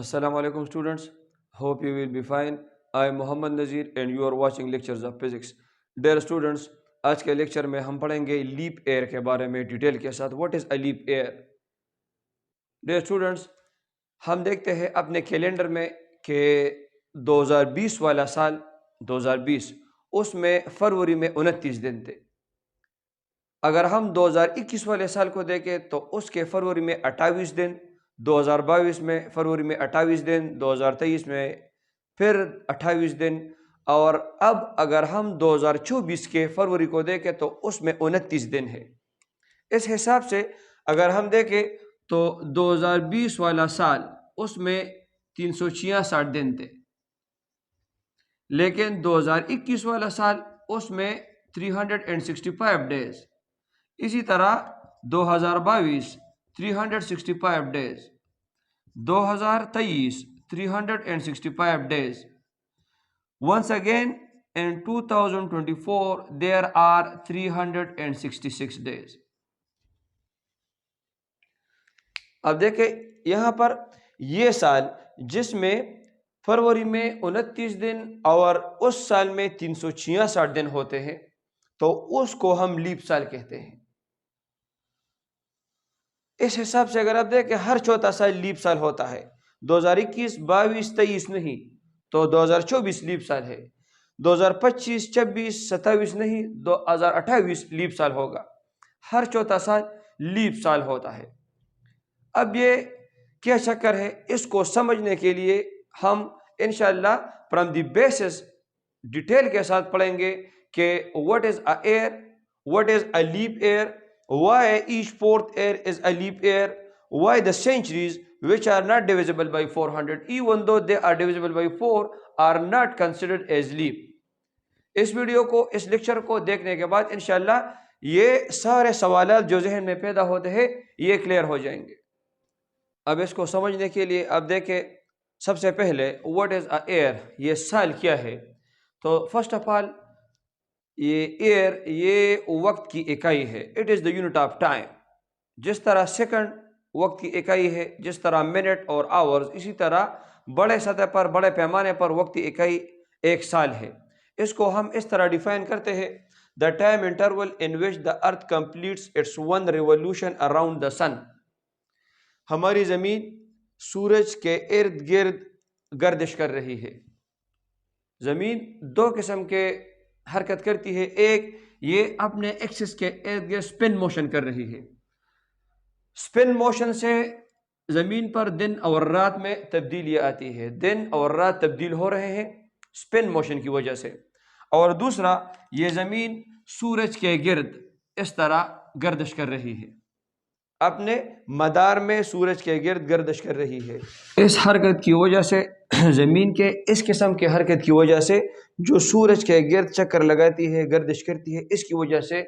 Assalamu alaikum students. Hope you will be fine. I am Muhammad Nazir and you are watching lectures of physics. Dear students, آج کے lecture میں ہم پڑھیں گے leap year کے بارے میں ڈیٹیل کے ساتھ. What is a leap year? Dear students, ہم دیکھتے ہیں اپنے کیلنڈر میں کہ 2020 والا سال 2020 اس میں فروری میں 29 دن تھے. اگر ہم 2021 والے سال کو دیکھیں تو اس کے فروری میں 28 دن, 2022 میں فروری میں 28 دن, 2023 میں پھر 28 دن, اور اب اگر ہم 2024 کے فروری کو دیکھیں تو اس میں 29 دن ہے. اس حساب سے اگر ہم دیکھیں تو 2020 والا سال اس میں 366 دن تھے, لیکن 2021 والا سال اس میں 365 ڈیز. اسی طرح 2022 365 days, 2023 365 days. Once again in 2024 there are 366 days. اب دیکھیں یہاں پر یہ سال جس میں فروری میں 29 دن اور اس سال میں 366 دن ہوتے ہیں تو اس کو ہم لیپ سال کہتے ہیں. اس حساب سے اگر آپ دیکھیں ہر چوتھا سال لیپ سال ہوتا ہے. 2021 22 23 نہیں تو 2024 لیپ سال ہے, 2025 26 27 نہیں 2028 لیپ سال ہوگا. ہر چوتھا سال لیپ سال ہوتا ہے. اب یہ کیا چکر ہے, اس کو سمجھنے کے لیے ہم انشاءاللہ فرام دی بیسس ڈیٹیل کے ساتھ پڑھیں گے کہ what is a year, what is a leap year, why each fourth year is a leap year, why the centuries which are not divisible by 400 even though they are divisible by 4 are not considered as leap. اس video کو, اس lecture کو دیکھنے کے بعد انشاءاللہ یہ سارے سوالات جو ذہن میں پیدا ہوتے ہیں یہ کلیئر ہو جائیں گے. اب اس کو سمجھنے کے لیے اب دیکھیں سب سے پہلے what is a year, یہ سال کیا ہے. تو فرسٹ آف آل یہ ایئر یہ وقت کی اکائی ہے. It is the unit of time. جس طرح سیکنڈ وقت کی اکائی ہے, جس طرح منٹ اور آورز, اسی طرح بڑے سطح پر بڑے پیمانے پر وقت کی اکائی ایک سال ہے. اس کو ہم اس طرح ڈیفائن کرتے ہیں the time interval in which the earth completes its one revolution around the sun. ہماری زمین سورج کے ارد گرد گردش کر رہی ہے. زمین دو قسم کے حرکت کرتی ہے. ایک یہ اپنے ایکسس کے ارد گرد سپن موشن کر رہی ہے. سپن موشن سے زمین پر دن اور رات میں تبدیلی آتی ہے. دن اور رات تبدیل ہو رہے ہیں سپن موشن کی وجہ سے. اور دوسرا یہ زمین سورج کے گرد اس طرح گردش کر رہی ہے, اپنے مدار میں سورج کے گرد گردش کر رہی ہے. اس حرکت کی وجہ سے زمین کے اس قسم کے حرکت کی وجہ سے جو سورج کے گرد چکر لگاتی ہے, گردش کرتی ہے, اس کی وجہ سے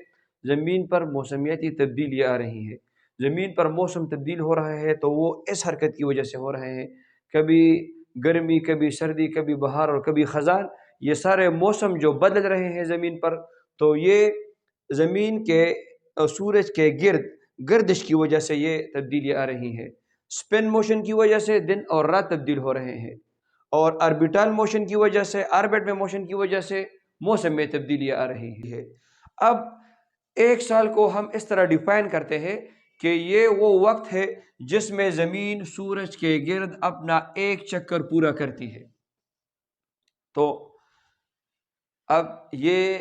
زمین پر موسمیاتی تبدیلی آ رہی ہے. زمین پر موسم تبدیل ہو رہا ہے تو وہ اس حرکت کی وجہ سے ہو رہے ہیں. کبھی گرمی, کبھی سردی, کبھی بہار اور کبھی خزان, یہ سارے موسم جو بدل رہے ہیں زمین پر, تو یہ زمین کے سورج کے گرد گردش کی وجہ سے یہ تبدیلی آ رہی ہے. سپن موشن کی وجہ سے دن اور رات تبدیل ہو رہے ہیں, اور آربیٹل موشن کی وجہ سے, آربٹ میں موشن کی وجہ سے موسم میں تبدیلی آ رہی ہے. اب ایک سال کو ہم اس طرح ڈیفائن کرتے ہیں کہ یہ وہ وقت ہے جس میں زمین سورج کے گرد اپنا ایک چکر پورا کرتی ہے. تو اب یہ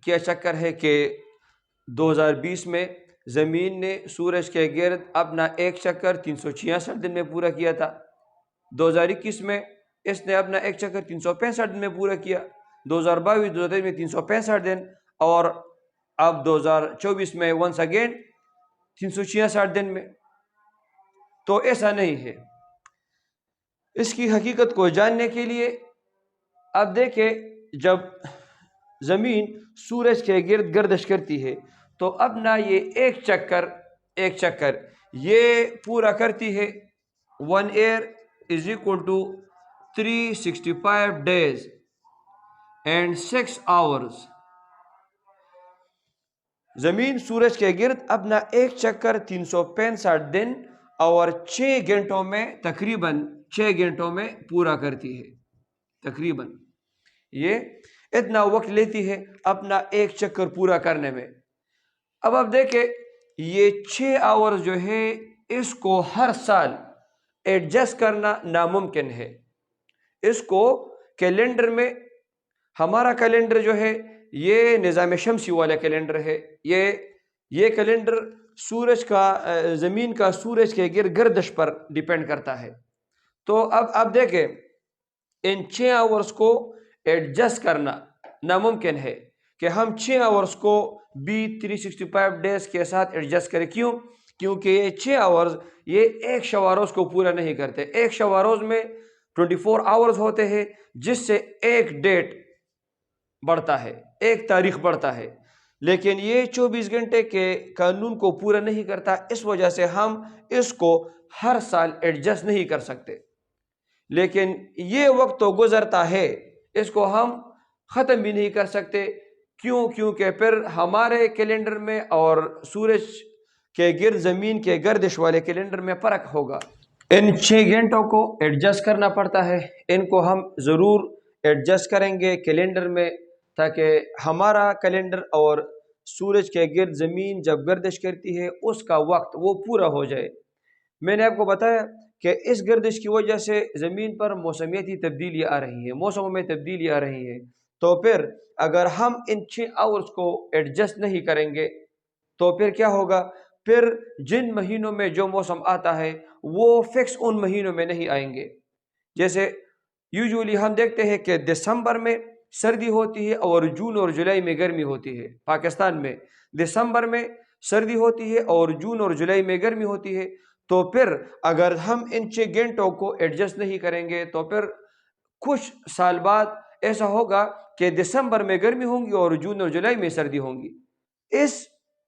کیا چکر ہے کہ 2020 میں زمین نے سورج کے گرد اپنا ایک چکر 366 دن میں پورا کیا تھا. 2021 میں اس نے اپنا ایک چکر 365 دن میں پورا کیا. 2022 2023 میں 365 دن, اور اب 2024 میں ونس اگین 366 دن میں. تو ایسا نہیں ہے. اس کی حقیقت کو جاننے کے لیے اب دیکھیں جب زمین سورج کے گرد گردش کرتی ہے تو اپنا یہ ایک چکر یہ پورا کرتی ہے. 1 year is equal to 365 days and 6 hours. زمین سورج کے گرد اپنا ایک چکر 365 دن اور 6 گھنٹوں میں تقریباً 6 گھنٹوں میں پورا کرتی ہے تقریباً. یہ اتنا وقت لیتی ہے اپنا ایک چکر پورا کرنے میں. اب آپ دیکھیں یہ 6 آورز جو ہے اس کو ہر سال ایڈجسٹ کرنا ناممکن ہے. اس کو کیلنڈر میں، ہمارا کیلنڈر جو ہے یہ نظام شمسی والا کیلنڈر ہے. یہ کیلنڈر سورج کا، زمین کا سورج کے گردش پر ڈیپینڈ کرتا ہے. تو اب آپ دیکھیں ان 6 آورز کو ایڈجسٹ کرنا ناممکن ہے کہ ہم 6 آورز کو بھی 365 ڈیز کے ساتھ ایڈجسٹ کریں. کیونکہ یہ 6 آورز یہ ایک شب روز کو پورا نہیں کرتے. ایک شب روز میں 24 آورز ہوتے ہیں، جس سے ایک ڈیٹ بڑھتا ہے، ایک تاریخ بڑھتا ہے. لیکن یہ 24 گھنٹے کے قانون کو پورا نہیں کرتا. اس وجہ سے ہم اس کو ہر سال ایڈجسٹ نہیں کر سکتے. لیکن یہ وقت تو گزرتا ہے، اس کو ہم ختم بھی نہیں کر سکتے. کیونکہ پھر ہمارے کیلنڈر میں اور سورج کے گرد، زمین کے گردش والے کیلنڈر میں فرق ہوگا. ان 6 گھنٹوں کو ایڈجسٹ کرنا پڑتا ہے. ان کو ہم ضرور ایڈجسٹ کریں گے کیلنڈر میں، تاکہ ہمارا کیلنڈر اور سورج کے گرد زمین جب گردش کرتی ہے اس کا وقت وہ پورا ہو جائے. میں نے آپ کو بتایا کہ اس گردش کی وجہ سے زمین پر موسمیاتی تبدیلیاں آ رہی ہیں، موسموں میں تبدیلی آ رہی ہے. تو پھر اگر ہم ان 6 آورز کو ایڈجسٹ نہیں کریں گے تو پھر کیا ہوگا؟ پھر جن مہینوں میں جو موسم آتا ہے وہ فکس ان مہینوں میں نہیں آئیں گے. جیسے یوزولی ہم دیکھتے ہیں کہ دسمبر میں سردی ہوتی ہے اور جون اور جولائی میں گرمی ہوتی ہے. پاکستان میں دسمبر میں سردی ہوتی ہے اور جون اور جولائی میں گرمی ہوتی ہے. تو پھر اگر ہم ان 6 گھنٹوں کو ایڈجسٹ نہیں کریں گے تو پھر کچھ سال بعد ایسا ہوگا کہ دسمبر میں گرمی ہوں گی اور جون اور جولائی میں سردی ہوں گی.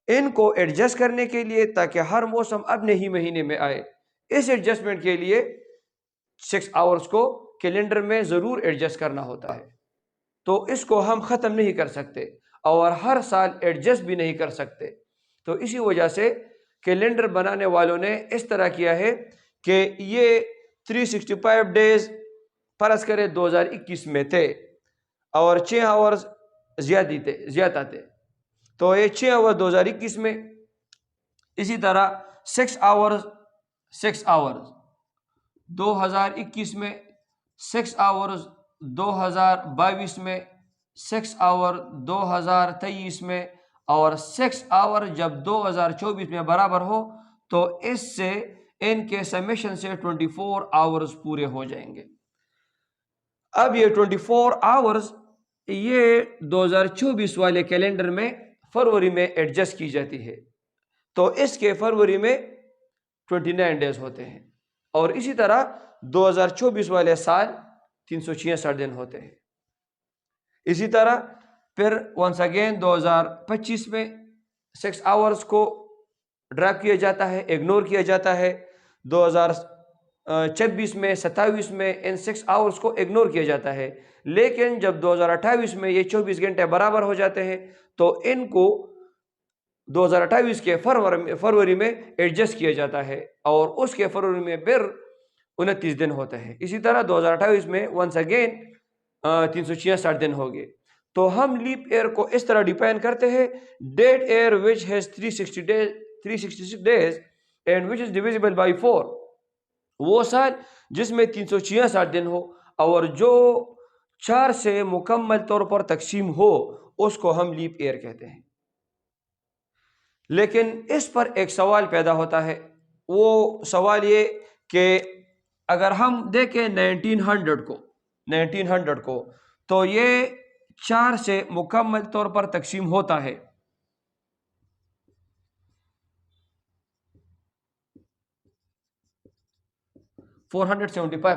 ان کو ایڈجسٹ کرنے کے لیے، تاکہ ہر موسم اپنے ہی مہینے میں آئے، اس ایڈجسٹمنٹ کے لیے 6 آورز کو کیلنڈر میں ضرور ایڈجسٹ کرنا ہوتا ہے. تو اس کو ہم ختم نہیں کر سکتے اور ہر سال ایڈجسٹ بھی نہیں کر سکتے. تو اسی وجہ سے کیلنڈر بنانے والوں نے اس طرح کیا ہے کہ یہ 365 ڈیز فرض کرے 2021 میں تھے اور 6 آورز زیادہ تھے. تو یہ 6 آور 2021 میں، اسی طرح 6 آورز 2021 میں، 6 آورز 2022 میں، 6 آور 2023 میں، اور 6 آور جب 2024 میں برابر ہو تو اس سے ان کے سمیشن سے 24 آورز پورے ہو جائیں گے. اب یہ 24 آورز یہ 2024 والے کیلنڈر میں فروری میں ایڈجسٹ کی جاتی ہے. تو اس کے فروری میں 29 ڈیز ہوتے ہیں، اور اسی طرح 2024 والے سال 366 دن ہوتے ہیں. اسی طرح پھر ونس اگین 2025 میں 6 آورز کو ڈراپ کیا جاتا ہے، اگنور کیا جاتا ہے. 2026 میں 27 میں ان 6 آورز کو اگنور کیا جاتا ہے. لیکن جب 2028 میں یہ 24 گھنٹے برابر ہو جاتے ہیں تو ان کو 2028 کے فروری میں ایڈجسٹ کیا جاتا ہے، اور اس کے فروری میں پھر 29 دن ہوتے ہیں. اسی طرح 2028 میں ونس اگین 366 دن ہو گئے. تو ہم لیپ ایئر کو اس طرح ڈیفائن کرتے ہیں: that year which has 366 days and which is divisible by 4. وہ سال جس میں 366 دن ہو اور جو 4 سے مکمل طور پر تقسیم ہو اس کو ہم لیپ ایئر کہتے ہیں. لیکن اس پر ایک سوال پیدا ہوتا ہے. وہ سوال یہ کہ اگر ہم دیکھیں 1900 کو تو یہ 4 سے مکمل طور پر تقسیم ہوتا ہے.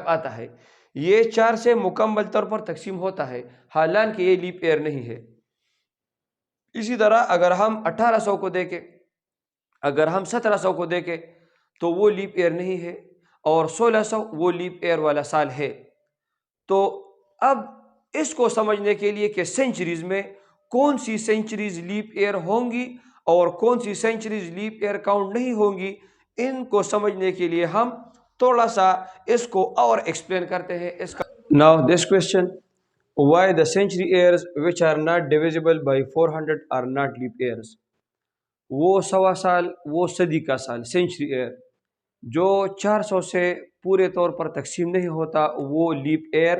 آتا ہے. یہ 4 سے مکمل طور پر تقسیم ہوتا ہے، حالانکہ یہ لیپ ایئر نہیں ہے. اسی طرح اگر ہم 1800 کو دیکھیں، اگر ہم 1700 کو دیکھیں تو وہ لیپ ایئر نہیں ہے، اور 1600 وہ لیپ ایئر والا سال ہے. تو اب اس کو سمجھنے کے لیے کہ سینچریز میں کون سی سینچریز لیپ ایئر ہوں گی اور کون سی سینچریز لیپ ایئر کاؤنٹ نہیں ہوں گی، ان کو سمجھنے کے لیے ہم تھوڑا سا اس کو اور ایکسپلین کرتے ہیں اس کا. Now this question, why the century years which are not divisible by 400 are not leap years. وہ 100 سال، وہ صدی کا سال، سینچری ایئر جو 400 سے پورے طور پر تقسیم نہیں ہوتا وہ لیپ ایئر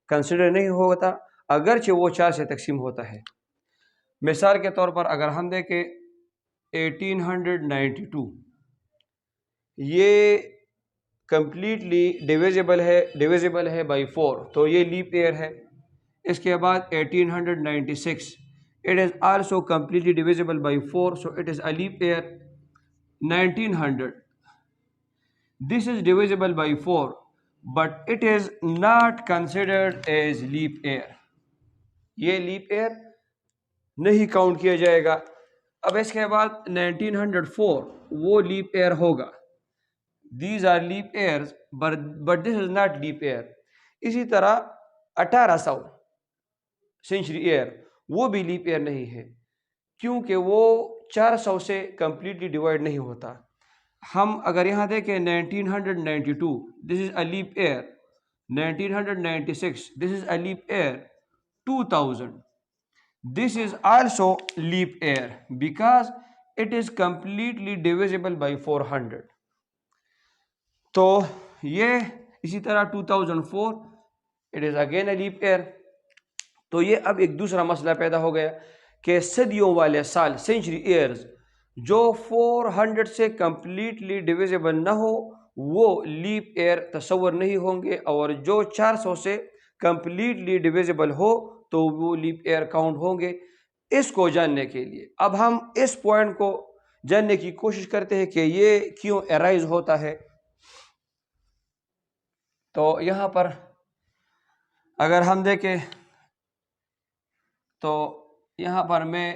کنسیڈر نہیں ہوتا، اگرچہ وہ 4 سے تقسیم ہوتا ہے. مثال کے طور پر اگر ہم دیکھیں 1892 یہ کمپلیٹلی ڈیویزیبل ہے بائی 4، تو یہ لیپ ایئر ہے. اس کے بعد 1896 it is also completely divisible by 4 so it is a leap year. 1900 this is divisible by 4 but it is not considered as leap year. یہ لیپ ایئر نہیں کاؤنٹ کیا جائے گا. اب اس کے بعد 1904 وہ لیپ ایئر ہوگا. These are leap years but this is not leap year. اسی طرح 1800 سینچری ایئر وہ بھی لیپ ایئر نہیں ہے کیونکہ وہ 400 سے کمپلیٹلی ڈیوائڈ نہیں ہوتا. ہم اگر یہاں دیکھیں 1992 this is a leap year, 1996 this is a leap year, 2000 this is also leap year because it is completely divisible by 400. تو یہ اسی طرح 2004 it is again a leap year. تو یہ اب ایک دوسرا مسئلہ پیدا ہو گیا کہ صدیوں والے سال سینچری ایئرز جو 400 سے کمپلیٹلی ڈیویزیبل نہ ہو وہ لیپ ایئر تصور نہیں ہوں گے، اور جو 400 سے کمپلیٹلی ڈیویزیبل ہو تو وہ لیپ ایئر کاؤنٹ ہوں گے. اس کو جاننے کے لیے اب ہم اس پوائنٹ کو جاننے کی کوشش کرتے ہیں کہ یہ کیوں ارائز ہوتا ہے. تو یہاں پر اگر ہم دیکھیں تو یہاں پر میں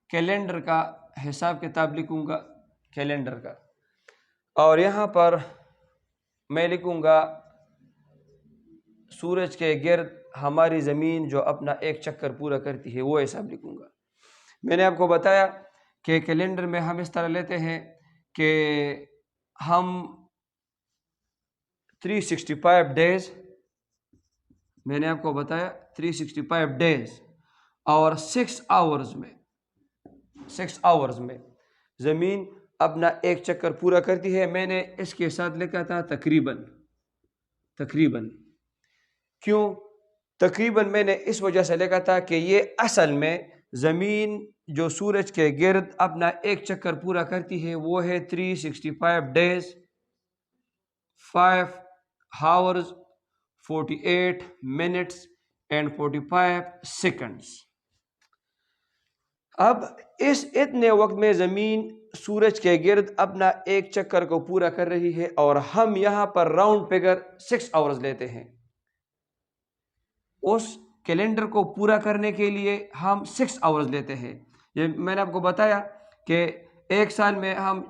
کیلنڈر کا حساب کتاب لکھوں گا، کیلنڈر کا، اور یہاں پر میں لکھوں گا سورج کے گرد ہماری زمین جو اپنا ایک چکر پورا کرتی ہے وہ حساب لکھوں گا. میں نے آپ کو بتایا کہ کیلنڈر میں ہم اس طرح لیتے ہیں کہ ہم 365 ڈیز، میں نے آپ کو بتایا 365 ڈیز اور 6 آورز میں زمین اپنا ایک چکر پورا کرتی ہے. میں نے اس کے ساتھ لکھا تھا تقریباً. کیوں تقریباً؟ میں نے اس وجہ سے لکھا تھا کہ یہ اصل میں زمین جو سورج کے گرد اپنا ایک چکر پورا کرتی ہے وہ ہے 365 days 5 hours 48 minutes and 45 seconds. اب اس اتنے وقت میں زمین سورج کے گرد اپنا ایک چکر کو پورا کر رہی ہے اور ہم یہاں پر راؤنڈ فگر 6 آورز لیتے ہیں. اس کیلنڈر کو پورا کرنے کے لیے ہم 6 آورز لیتے ہیں. یہ میں نے آپ کو بتایا کہ ایک سال میں ہم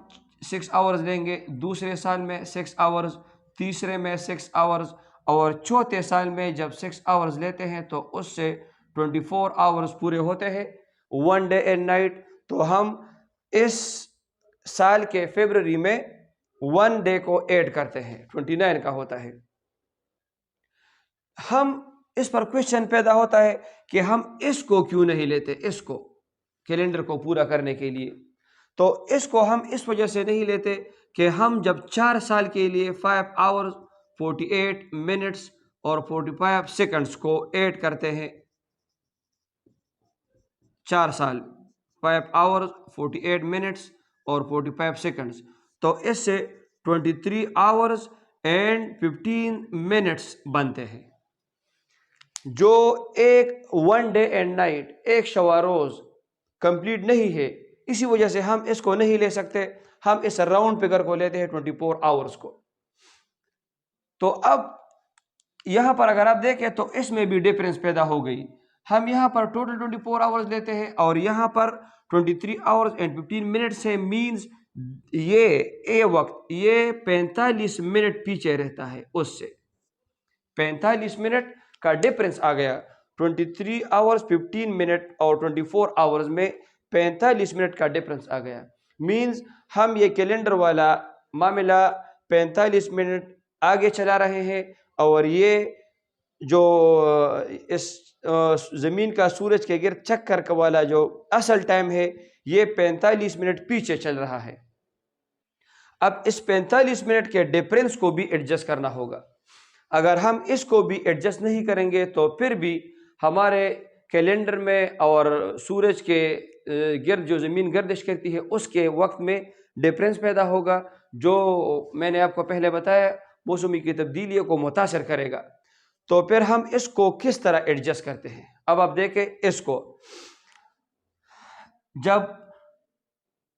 6 آورز لیں گے، دوسرے سال میں 6 آورز، تیسرے میں 6 آورز، اور چوتھے سال میں جب 6 آورز لیتے ہیں تو اس سے 24 آورز پورے ہوتے ہیں، 1 day and night. تو ہم اس سال کے فیبرری میں 1 day کو ایڈ کرتے ہیں، 29 کا ہوتا ہے. ہم اس پر کوشچن پیدا ہوتا ہے کہ ہم اس کو کیوں نہیں لیتے، اس کو کیلنڈر کو پورا کرنے کے لیے. تو اس کو ہم اس وجہ سے نہیں لیتے کہ ہم جب 4 سال کے لیے 5 hours 48 minutes اور 45 seconds کو ایڈ کرتے ہیں، 4 سال 5 hours 48 minutes اور 45 seconds، تو اس سے 23 hours and 15 minutes بنتے ہیں، جو ایک 1 day and night، ایک شب روز کمپلیٹ نہیں ہے. اسی وجہ سے ہم اس کو نہیں لے سکتے، ہم اس راؤنڈ فگر کو لیتے ہیں 24 آورز کو. تو اب یہاں پر اگر آپ دیکھیں تو اس میں بھی ڈیفرنس پیدا ہو گئی. ہم یہاں پر ٹوٹل 24 آورز لیتے ہیں اور یہاں پر 23 آورز اینڈ 15 منٹ سے مینز یہ وقت یہ 45 منٹ پیچھے رہتا ہے، اس سے 45 منٹ کا ڈیفرنس آ گیا. 23 آورز 15 منٹ اور 24 آورز میں 45 منٹ کا ڈیفرنس آ گیا. مینز ہم یہ کیلنڈر والا معاملہ 45 منٹ آگے چلا رہے ہیں، اور یہ جو اس زمین کا سورج کے گرد چکر کا والا جو اصل ٹائم ہے یہ 45 منٹ پیچھے چل رہا ہے۔ اب اس 45 منٹ کے ڈیفرنس کو بھی ایڈجسٹ کرنا ہوگا۔ اگر ہم اس کو بھی ایڈجسٹ نہیں کریں گے تو پھر بھی ہمارے کیلنڈر میں اور سورج کے گرد جو زمین گردش کرتی ہے اس کے وقت میں ڈفرینس پیدا ہوگا، جو میں نے آپ کو پہلے بتایا موسمی کی تبدیلیوں کو متاثر کرے گا۔ تو پھر ہم اس کو کس طرح ایڈجسٹ کرتے ہیں؟ اب آپ دیکھیں اس کو، جب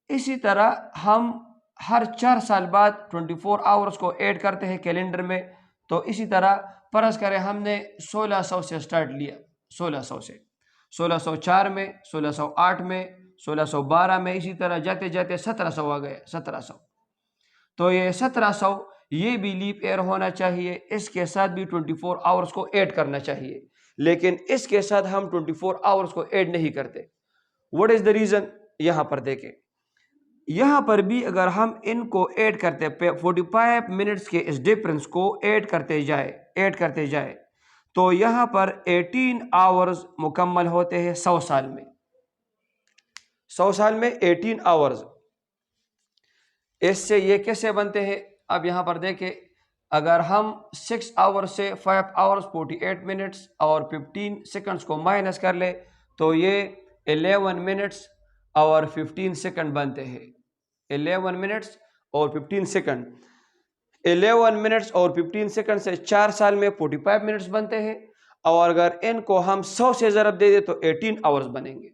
اسی طرح ہم ہر 4 سال بعد 24 آورز کو ایڈ کرتے ہیں کیلنڈر میں، تو اسی طرح فرض کریں ہم نے 1600 سے سٹارٹ لیا، 1600 سے 1604 میں، 1608 میں، 1612 میں، اسی طرح جاتے جاتے 1700 آ گئے، 1700۔ تو یہ 1700 یہ بھی لیپ ایئر ہونا چاہیے، اس کے ساتھ بھی 24 آورز کو ایڈ کرنا چاہیے، لیکن اس کے ساتھ ہم 24 آورز کو ایڈ نہیں کرتے۔ What is the reason? یہاں پر دیکھیں، یہاں پر بھی اگر ہم ان کو ایڈ کرتے 45 منٹس کے اس ڈفرنس کو ایڈ کرتے جائے تو یہاں پر 18 آورز مکمل ہوتے ہیں 100 سال میں، 100 سال میں 18 آورز۔ اس سے یہ کیسے بنتے ہیں؟ اب یہاں پر دیکھیں، اگر ہم 6 آور سے 5 آورز 48 منٹس اور 15 سیکنڈز کو مائنس کر لیں تو یہ 11 منٹس اور 15 سیکنڈ بنتے ہیں۔ 11 منٹس اور 15 سیکنڈ، 11 منٹس اور 15 سیکنڈ سے 4 سال میں 45 منٹس بنتے ہیں، اور اگر ان کو ہم 100 سے ضرب دے دیں تو 18 آورز بنیں گے۔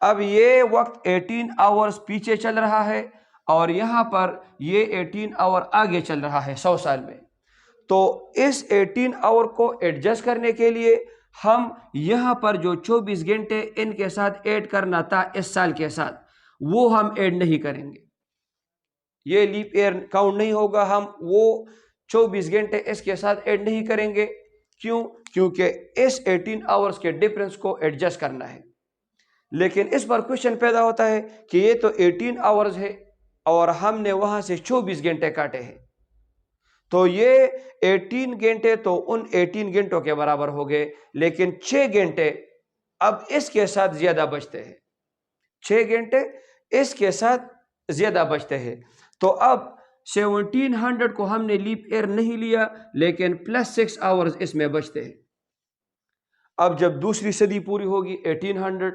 اب یہ وقت 18 آورز پیچھے چل رہا ہے اور یہاں پر یہ 18 آور آگے چل رہا ہے 100 سال میں۔ تو اس 18 آور کو ایڈجسٹ کرنے کے لیے ہم یہاں پر جو 24 گھنٹے ان کے ساتھ ایڈ کرنا تھا اس سال کے ساتھ، وہ ہم ایڈ نہیں کریں گے، یہ لیپ ایئر کاؤنٹ نہیں ہوگا، ہم وہ 24 گھنٹے اس کے ساتھ ایڈ نہیں کریں گے۔ کیوں؟ کیونکہ اس 18 آورز کے ڈفرنس کو ایڈجسٹ کرنا ہے۔ لیکن اس پر کوشچن پیدا ہوتا ہے کہ یہ تو 18 آورز ہے اور ہم نے وہاں سے 24 گھنٹے کاٹے ہیں، تو یہ 18 گھنٹے تو ان 18 گھنٹوں کے برابر ہو گئے، لیکن 6 گھنٹے اب اس کے ساتھ زیادہ بچتے ہیں، 6 گھنٹے اس کے ساتھ زیادہ بچتے ہیں۔ تو اب 1700 کو ہم نے لیپ ایئر نہیں لیا، لیکن +6 آورز اس میں بچتے ہیں۔ اب جب دوسری صدی پوری ہوگی 1800،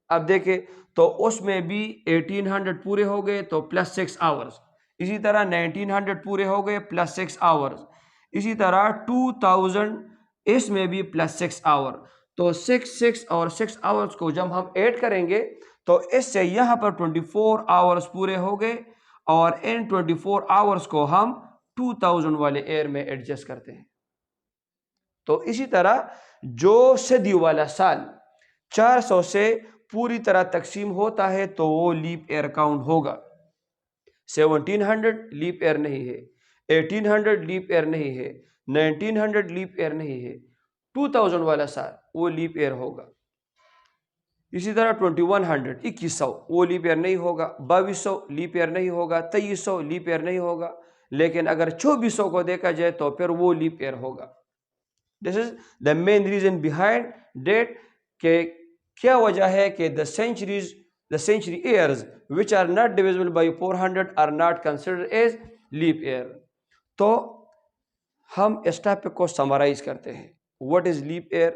اب دیکھیں تو اس میں بھی 1800 پورے ہو گئے تو +6 آورز، اسی طرح 1900 پورے ہو گئے +6 آورز، اسی طرح 2000 اس میں بھی +6 آور۔ تو 6 اور 6 آورز کو جب ہم ایڈ کریں گے تو اس سے یہاں پر 24 آورز پورے ہو گئے، اور ان 24 آورز کو ہم 2000 والے ایئر میں ایڈجسٹ کرتے ہیں۔ تو اسی طرح جو صدی والا سال 400 سے پوری طرح تقسیم ہوتا ہے تو وہ لیپ ایئر کاؤنٹ ہوگا۔ 1700 لیپ ایئر نہیں ہے، 1800 لیپ ایئر نہیں ہے، 1900 لیپ ایئر نہیں ہے، 2000 والا سال وہ لیپ ایئر ہوگا۔ اسی طرح 2100 2100 وہ لیپ ایئر نہیں ہوگا، 2200 لیپ ایئر نہیں ہوگا، 2300 لیپ ایئر نہیں ہوگا، لیکن اگر 2400 کو دیکھا جائے تو پھر وہ لیپ ایئر ہوگا۔ دس از دا مین ریزن بیہائنڈ ڈیٹ، کہ کیا وجہ ہے کہ the century years which are not divisible by 400 are not considered as leap year۔ تو ہم اس ٹاپک کو سمرائز کرتے ہیں۔ What is leap year؟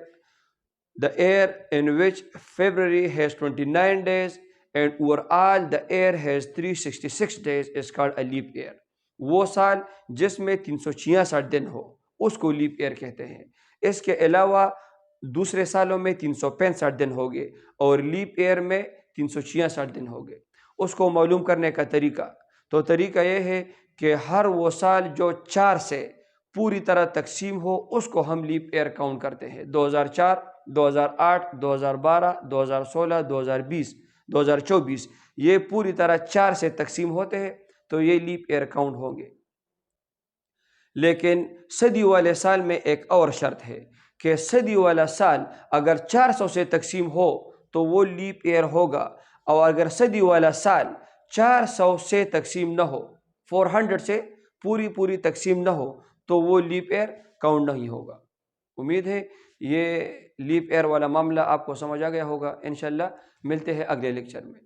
The year in which February has 29 days and overall the year has 366 days is called a leap year۔ وہ سال جس میں 366 دن ہو اس کو لیپ ایئر کہتے ہیں۔ اس کے علاوہ دوسرے سالوں میں 365 دن ہو گئے اور لیپ ایئر میں 366 دن ہو گئے۔ اس کو معلوم کرنے کا طریقہ یہ ہے کہ ہر وہ سال جو 4 سے پوری طرح تقسیم ہو اس کو ہم لیپ ایئر کاؤنٹ کرتے ہیں۔ 2004، 2008، 2012، 2016، 2020، 2024 یہ پوری طرح 4 سے تقسیم ہوتے ہیں تو یہ لیپ ایئر کاؤنٹ ہوں گے۔ لیکن صدی والے سال میں ایک اور شرط ہے کہ صدی والا سال اگر 400 سے تقسیم ہو تو وہ لیپ ایئر ہوگا، اور اگر صدی والا سال 400 سے تقسیم نہ ہو، 400 سے پوری تقسیم نہ ہو تو وہ لیپ ایئر کاؤنٹ نہیں ہوگا۔ امید ہے یہ لیپ ایئر والا معاملہ آپ کو سمجھ آ گیا ہوگا۔ انشاءاللہ ملتے ہیں اگلے لیکچر میں۔